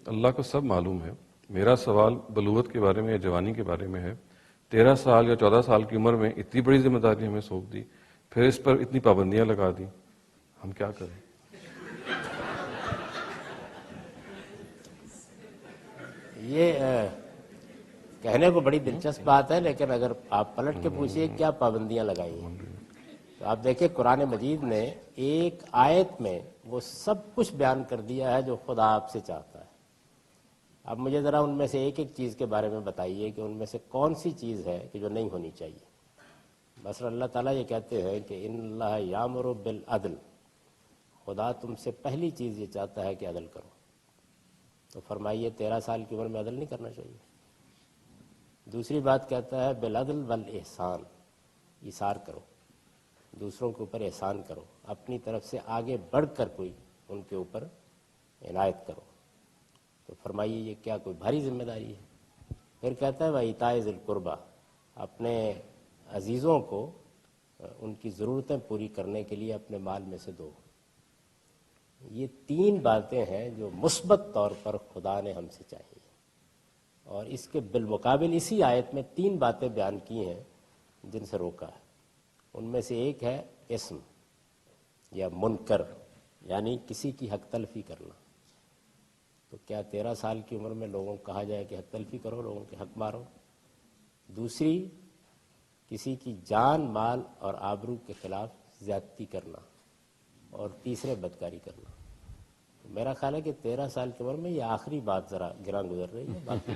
اللہ کو سب معلوم ہے. میرا سوال بلوغت کے بارے میں یا جوانی کے بارے میں ہے. 13 سال یا 14 سال کی عمر میں اتنی بڑی ذمہ داری ہمیں سونپ دی، پھر اس پر اتنی پابندیاں لگا دی، ہم کیا کریں؟ یہ کہنے کو بڑی دلچسپ بات ہے، لیکن اگر آپ پلٹ کے پوچھئے کیا پابندیاں لگائی ہیں، تو آپ دیکھیں قرآن مجید نے ایک آیت میں وہ سب کچھ بیان کر دیا ہے جو خدا آپ سے چاہتا ہے. اب مجھے ذرا ان میں سے ایک ایک چیز کے بارے میں بتائیے کہ ان میں سے کون سی چیز ہے کہ جو نہیں ہونی چاہیے. مثلا اللہ تعالیٰ یہ کہتے ہیں کہ ان اللہ یامر بالعدل، خدا تم سے پہلی چیز یہ چاہتا ہے کہ عدل کرو. تو فرمائیے 13 سال کی عمر میں عدل نہیں کرنا چاہیے. دوسری بات کہتا ہے بالعدل والاحسان، ایثار کرو، دوسروں کے اوپر احسان کرو، اپنی طرف سے آگے بڑھ کر کوئی ان کے اوپر عنایت کرو. تو فرمائیے یہ کیا کوئی بھاری ذمہ داری ہے؟ پھر کہتا ہے وَإِيتَاءِ ذِي الْقُرْبَىٰ، اپنے عزیزوں کو ان کی ضرورتیں پوری کرنے کے لیے اپنے مال میں سے دو. یہ 3 باتیں ہیں جو مثبت طور پر خدا نے ہم سے چاہی، اور اس کے بالمقابل اسی آیت میں 3 باتیں بیان کی ہیں جن سے روکا ہے. ان میں سے ایک ہے اسم یا منکر، یعنی کسی کی حق تلفی کرنا. تو کیا 13 سال کی عمر میں لوگوں کو کہا جائے کہ حق تلفی کرو، لوگوں کے حق مارو؟ دوسری، کسی کی جان، مال اور آبرو کے خلاف زیادتی کرنا. اور تیسرے، بدکاری کرنا. میرا خیال ہے کہ 13 سال کی عمر میں یہ آخری بات ذرا گراں گزر رہی ہے. باقی